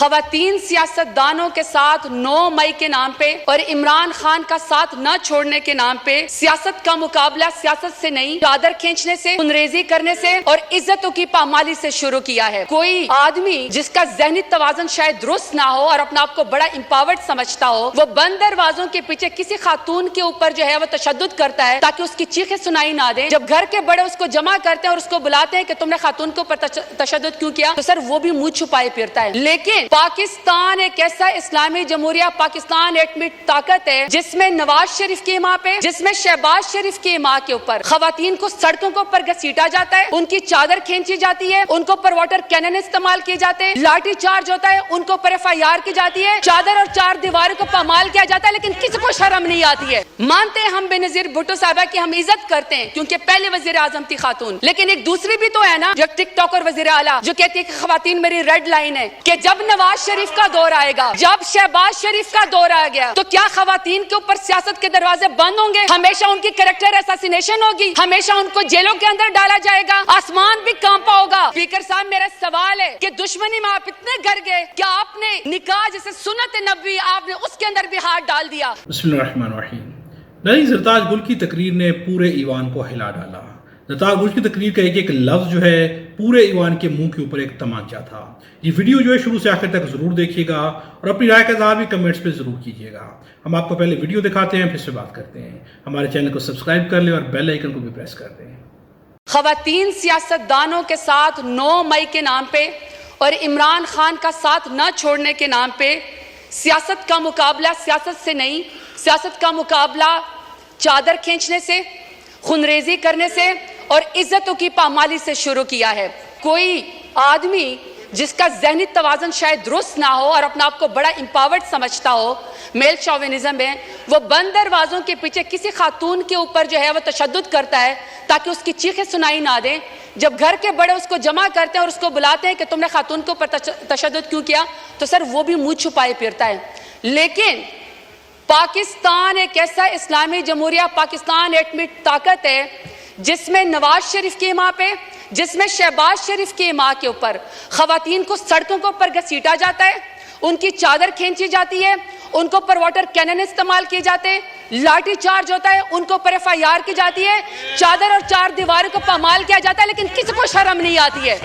खवातीन सियासतदानों के साथ 9 मई के नाम पे और इमरान खान का साथ न छोड़ने के नाम पे सियासत का मुकाबला सियासत से नहीं, चादर खींचने से, खुनरेजी करने से और इज्जतों की पामाली से शुरू किया है। कोई आदमी जिसका ज़हनी तवाज़ुन शायद दुरुस्त ना हो और अपने आप को बड़ा इम्पावर्ड समझता हो, वो बंद दरवाजों के पीछे किसी खातून के ऊपर जो है वो तशद्दुद करता है ताकि उसकी चीखें सुनाई ना दे। जब घर के बड़े उसको जमा करते हैं और उसको बुलाते हैं कि तुमने खातून के ऊपर तशद्दुद क्यों किया, तो सर वो भी मुंह छुपाए फिरता है। लेकिन पाकिस्तान एक ऐसा इस्लामी जमहूरिया पाकिस्तान एटमी ताकत है जिसमें नवाज शरीफ की माँ पे, जिसमें शहबाज शरीफ की माँ के ऊपर खवातीन को सड़कों के ऊपर घसीटा जाता है, उनकी चादर खींची जाती है, उनको ऊपर वाटर कैनन इस्तेमाल किए जाते हैं, लाठी चार्ज होता है, उनको ऊपर FIR की जाती है, चादर और 4 दीवारों को पामाल किया जाता है, लेकिन किसी को शर्म नहीं आती है। मानते हैं हम बेनजीर भुट्टो साहबा की हम इज्जत करते हैं क्योंकि पहले वजीर आजम थी खातून, लेकिन एक दूसरी भी तो है ना जो टिकटॉकर वजीर आला जो कहती है कि खवातीन मेरी रेड लाइन है, कि जब नवाज शरीफ का दौर आएगा, जब शहबाज शरीफ का दौर आ गया तो क्या खवातीन के ऊपर सियासत के दरवाजे बंद होंगे? हमेशा उनकी कैरेक्टर असैसिनेशन होगी, हमेशा उनको जेलों के अंदर डाला जाएगा, आसमान भी कांपा होगा। स्पीकर साहब मेरा सवाल है कि दुश्मनी में आप इतने गर गए कि आपने निकाह जैसे सुन्नत नबी आपने उसके अंदर भी हाथ डाल दिया। बिस्मिल्लाहिर्रहमानिर्रहीम। नाज़रीन, ज़रताज गुल की तकरीर ने पूरे ईवान को हिला डाला। ज़रताज गुल की तकरीर का एक लफ्ज़ जो है पूरे ईवान के मुंह के ऊपर एक तमाचा था। ये वीडियो जो है शुरू से आखिर तक ज़रूर देखिएगा और अपनी राय का इज़हार भी कमेंट्स पे ज़रूर कीजिएगा। हम आपको पहले वीडियो दिखाते हैं, फिर से बात करते हैं। हमारे चैनल को सब्सक्राइब कर लें और बेल आइकन को भी प्रेस कर दें। खवातीन सियासतदानों के साथ 9 मई के नाम पे और इमरान खान का साथ न छोड़ने के नाम पे सियासत का मुकाबला सियासत से नहीं, सियासत का मुकाबला चादर खींचने से, खुनरेजी करने से और इज्जतों की पामाली से शुरू किया है। कोई आदमी जिसका ज़हनी तवाज़ुन शायद दुरुस्त ना हो और अपने आप को बड़ा इम्पावर्ड समझता हो, मेल शॉविनिज्म है, वो बंद दरवाजों के पीछे किसी खातून के ऊपर जो है वो तशद्दुद करता है ताकि उसकी चीखें सुनाई ना दें। जब घर के बड़े उसको जमा करते हैं और उसको बुलाते हैं कि तुमने खातून के ऊपर तशद्दुद क्यों किया, तो सर वो भी मुंह छुपाए फिरता है। लेकिन पाकिस्तान एक ऐसा इस्लामी जमहूरिया पाकिस्तान एटमी ताकत है जिसमें नवाज शरीफ की माँ पे, जिसमें शहबाज शरीफ की माँ के ऊपर खवातीन को सड़कों के ऊपर घसीटा जाता है, उनकी चादर खींची जाती है, उनको ऊपर वाटर कैनन इस्तेमाल किए जाते हैं, लाठी चार्ज होता है, उनको ऊपर FIR की जाती है, चादर और 4 दीवारों को पामाल किया जाता है, लेकिन किसी को शर्म नहीं आती है,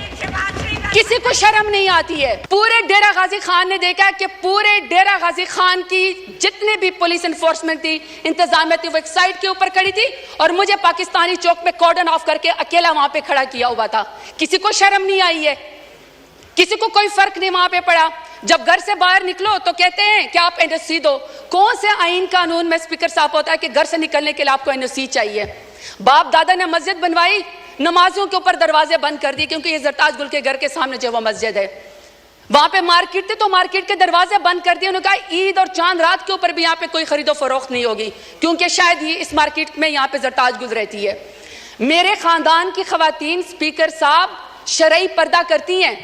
किसी को शर्म नहीं आती है। पूरे डेरा गाजी खान ने देखा कि पूरे डेरा गाजी खान की जितनी भी पुलिस एनफोर्समेंट थी, इंतजामिया थी, वो एक साइड के ऊपर खड़ी थी और मुझे पाकिस्तानी चौक पे कॉर्डन ऑफ करके अकेला वहां पे खड़ा किया हुआ था। किसी को शर्म नहीं आई है, किसी को कोई फर्क नहीं वहां पे पड़ा। जब घर से बाहर निकलो तो कहते हैं कि आप NOC दो। कौन से आईन कानून में स्पीकर साहब होता है कि घर से निकलने के लिए आपको NOC चाहिए? बाप दादा ने मस्जिद बनवाई, नमाजियों के ऊपर दरवाजे बंद कर दिए क्योंकि ये ज़रताज गुल के घर के सामने जो वो मस्जिद है, वहां पे मार्केट थे तो मार्केट के दरवाजे बंद कर दिए। उन्होंने कहा ईद और चांद रात के ऊपर भी यहाँ पे कोई खरीदो फरोख्त नहीं होगी क्योंकि शायद ये इस मार्केट में यहाँ पे ज़रताज गुल रहती है। मेरे खानदान की खवातीन स्पीकर साहब शरई पर्दा करती हैं।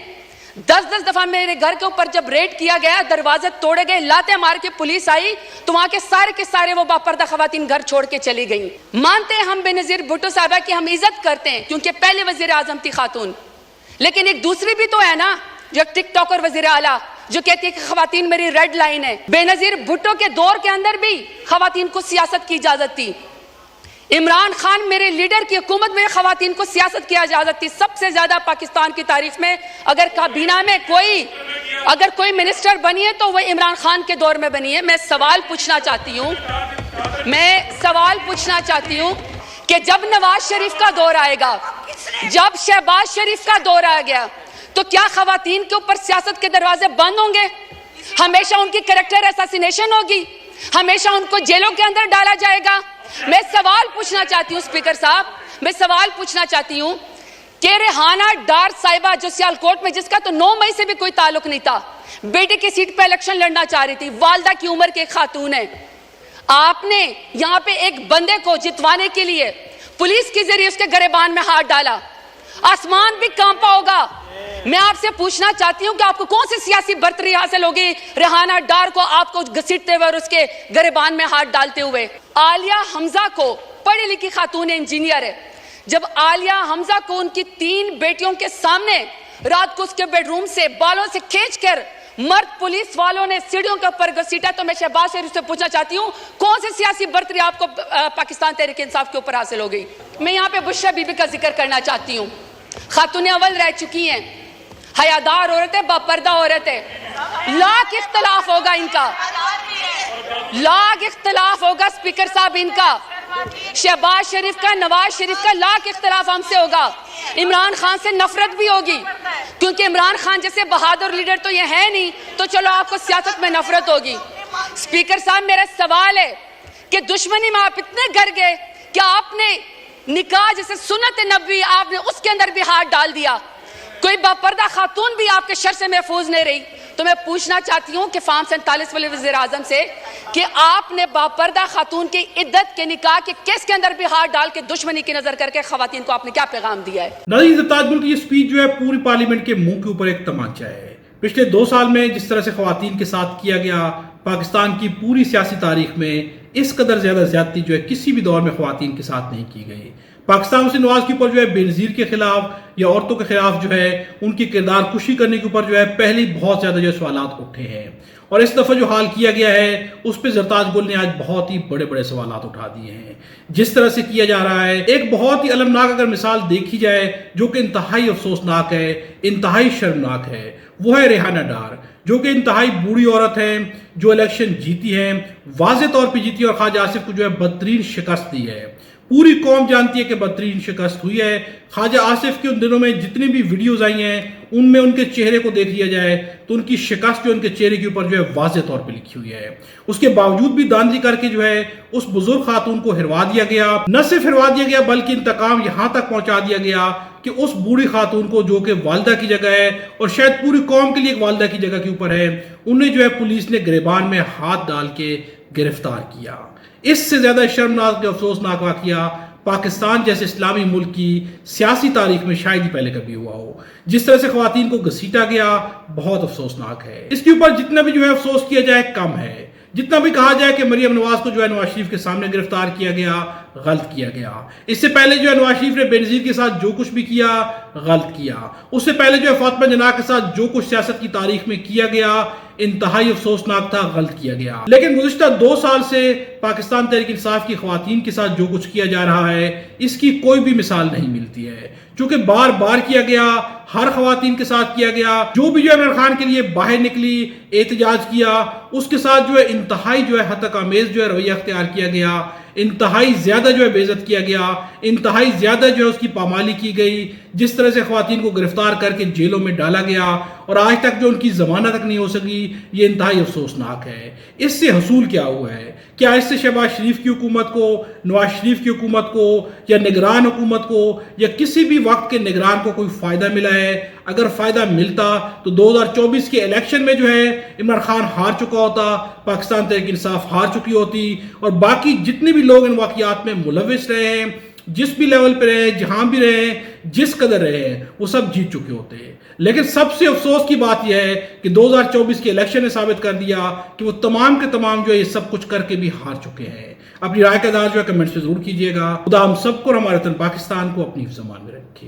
10-10 दफा मेरे घर के ऊपर जब रेड किया गया, दरवाजे तोड़े गए, लाते मार के पुलिस आई तो वहां के सारे वो बापर्दा खवातीन घर छोड़ के चली गई। मानते हैं हम बेनजीर भुट्टो साहबा की हम इज्जत करते हैं क्योंकि पहले वजीर आजम थी खातून, लेकिन एक दूसरी भी तो है ना जो टिकटॉकर वजीर आला जो कहती है कि खवातीन मेरी रेड लाइन है। बेनजीर भुट्टो के दौर के अंदर भी खवातीन को सियासत की इजाजत थी। इमरान खान मेरे लीडर की हुकूमत में खवातीन को सियासत की इजाजत थी। सबसे ज्यादा पाकिस्तान की तारीफ में अगर काबीना में कोई मिनिस्टर बनी है तो वो इमरान खान के दौर में बनी है। मैं सवाल पूछना चाहती हूँ कि जब नवाज शरीफ का दौर आएगा, जब शहबाज शरीफ का दौर आ गया तो क्या खवातीन के ऊपर सियासत के दरवाजे बंद होंगे? हमेशा उनकी कैरेक्टर असैसिनेशन होगी, हमेशा उनको जेलों के अंदर डाला जाएगा। मैं सवाल पूछना चाहती हूँ स्पीकर साहब, मैं सवाल पूछना चाहती हूँ कि रेहाना डार साहिबा जो सियालकोट में, जिसका तो 9 मई से भी कोई ताल्लुक नहीं था, बेटे की सीट पे इलेक्शन लड़ना चाह रही थी, वालदा की उम्र के एक खातून है, आपने यहाँ पे एक बंदे को जितवाने के लिए पुलिस के जरिए उसके गरेबान में हाथ डाला, आसमान भी कांपा होगा। मैं आपसे पूछना चाहती हूँ कि आपको कौन सी सियासी बर्तरी हासिल होगी रेहाना डार को आपको घसीटते हुए और उसके गरेबान में हाथ डालते हुए? आलिया हमजा को, पढ़ी लिखी खातून इंजीनियर है, जब आलिया हमजा को उनकी 3 बेटियों के सामने रात को उसके बेडरूम से बालों से खींचकर مرد پولیس والوں نے سیڑھیوں کے اوپر گھسیٹا تو میں شہباز شریف سے پوچھنا چاہتی ہوں کون سی سیاسی برتری آپ کو پاکستان تحریک انصاف کے اوپر حاصل ہو گئی؟ میں یہاں پہ بشرا بی بی کا ذکر کرنا چاہتی ہوں، خاتون اول رہ چکی ہیں، حیادار عورت ہے، باپردہ عورت ہے، لاکھ اختلاف ہوگا ان کا، لاکھ اختلاف ہوگا اسپیکر صاحب ان کا، شہباز شریف کا، نواز شریف کا لاکھ اختلاف ہم سے ہوگا، عمران خان سے نفرت بھی ہوگی کیونکہ عمران خان جیسے بہادر لیڈر تو یہ ہے نہیں، تو چلو آپ کو سیاست میں نفرت ہوگی۔ اسپیکر صاحب میرا سوال ہے کہ دشمنی میں آپ اتنے گر گئے کہ آپ نے نکاح جیسے سنت نبوی آپ نے اس کے اندر بھی ہاتھ ڈال دیا، کوئی باپردہ خاتون بھی آپ کے شر سے محفوظ نہیں رہی۔ تو میں پوچھنا چاہتی ہوں کہ فارم 47 والے وزیر اعظم سے کہ آپ نے باپردہ خاتون کی عدت کے نکاح کے کیس کے اندر بھی ہاتھ ڈال کے دشمنی کی نظر کر کے خواتین کو آپ نے کیا پیغام دیا ہے؟ ناظرین، سرتاج گل کی یہ سپیچ جو ہے پوری پارلیمنٹ کے منہ کے اوپر ایک تمانچہ ہے۔ پچھلے 2 سال میں جس طرح سے خواتین کے ساتھ کیا گیا، پاکستان کی پوری سیاسی تاریخ میں اس قدر زیادہ زیادتی جو ہے کسی بھی دور میں خواتین کے ساتھ نہیں کی گئی۔ پاکستان مسلم نواز کے اوپر جو ہے بے نظیر کے خلاف یا عورتوں کے خلاف جو ہے ان کی کردار کشی کرنے کے اوپر جو ہے پہلے بہت زیادہ جو ہے سوالات اٹھے ہیں، اور اس دفعہ جو حال کیا گیا ہے اس پہ سرتاج گل نے آج بہت ہی بڑے بڑے سوالات اٹھا دیے ہیں۔ جس طرح سے کیا جا رہا ہے، ایک بہت ہی المناک اگر مثال دیکھی جائے جو کہ انتہائی افسوسناک ہے، انتہائی شرمناک ہے، وہ ہے ریحانہ ڈار، جو کہ انتہائی بوڑھی عورت ہے، جو الیکشن جیتی ہے، واضح طور پہ جیتی اور خواجہ آصف کو جو ہے بدترین شکست دی ہے۔ پوری قوم جانتی ہے کہ بدترین شکست ہوئی ہے۔ خواجہ آصف کے ان دنوں میں جتنی بھی ویڈیوز آئی ہیں ان میں ان کے چہرے کو دیکھ لیا جائے تو ان کی شکست جو ان کے چہرے کے اوپر جو ہے واضح طور پہ لکھی ہوئی ہے۔ اس کے باوجود بھی داندلی کر کے جو ہے اس بزرگ خاتون کو ہروا دیا گیا، نہ صرف ہروا دیا گیا بلکہ انتقام یہاں تک پہنچا دیا گیا کہ اس بوڑھی خاتون کو جو کہ والدہ کی جگہ ہے اور شاید پوری قوم کے لیے ایک والدہ کی جگہ کے اوپر ہے، انہیں جو ہے پولیس نے گریبان میں ہاتھ ڈال کے گرفتار کیا۔ اس سے زیادہ شرمناک افسوسناک واقعہ پاکستان جیسے اسلامی ملک کی سیاسی تاریخ میں شاید ہی پہلے کبھی ہوا ہو۔ جس طرح سے خواتین کو گھسیٹا گیا بہت افسوسناک ہے۔ اس کے اوپر جتنا بھی جو ہے افسوس کیا جائے کم ہے، جتنا بھی کہا جائے کہ مریم نواز کو جو ہے نواز شریف کے سامنے گرفتار کیا گیا، غلط کیا گیا۔ اس سے پہلے جو ہے نواز شریف نے بے نظیر کے ساتھ جو کچھ بھی کیا، غلط کیا۔ اس سے پہلے جو ہے فاطمہ جناح کے ساتھ جو کچھ سیاست کی تاریخ میں کیا گیا، انتہائی افسوسناک تھا، غلط کیا گیا۔ لیکن گزشتہ 2 سال سے پاکستان تحریک انصاف کی خواتین کے ساتھ جو کچھ کیا جا رہا ہے، اس کی کوئی بھی مثال نہیں ملتی ہے، چونکہ بار بار کیا گیا، ہر خواتین کے ساتھ کیا گیا۔ جو بھی جو ہے عمران خان کے لیے باہر نکلی، احتجاج کیا، اس کے ساتھ جو ہے انتہائی جو ہے ہتک آمیز جو ہے رویہ اختیار کیا گیا، انتہائی زیادہ جو ہے بے عزت کیا گیا، انتہائی زیادہ جو ہے اس کی پامالی کی گئی۔ جس طرح سے خواتین کو گرفتار کر کے جیلوں میں ڈالا گیا اور آج تک جو ان کی ضمانت تک نہیں ہو سکی، یہ انتہائی افسوسناک ہے۔ اس سے حصول کیا ہوا ہے؟ کیا اس سے شہباز شریف کی حکومت کو، نواز شریف کی حکومت کو یا نگران حکومت کو یا کسی بھی وقت کے نگران کو کوئی فائدہ ملا ہے؟ اگر فائدہ ملتا تو 2024 کے الیکشن میں جو ہے عمران خان ہار چکا ہوتا، پاکستان تحریک انصاف ہار چکی ہوتی، اور باقی جتنے بھی لوگ ان واقعات میں ملوث رہے ہیں، جس بھی لیول پہ رہے، جہاں بھی رہے، جس قدر رہے ہیں، وہ سب جیت چکے ہوتے ہیں۔ لیکن سب سے افسوس کی بات یہ ہے کہ 2024 کے الیکشن نے ثابت کر دیا کہ وہ تمام کے تمام جو ہے یہ سب کچھ کر کے بھی ہار چکے ہیں۔ اپنی رائے کا اظہار جو ہے کمنٹس میں ضرور کیجیے گا۔ خدا ہم سب کو اور ہمارے وطن پاکستان کو اپنی حفظ امان میں رکھے۔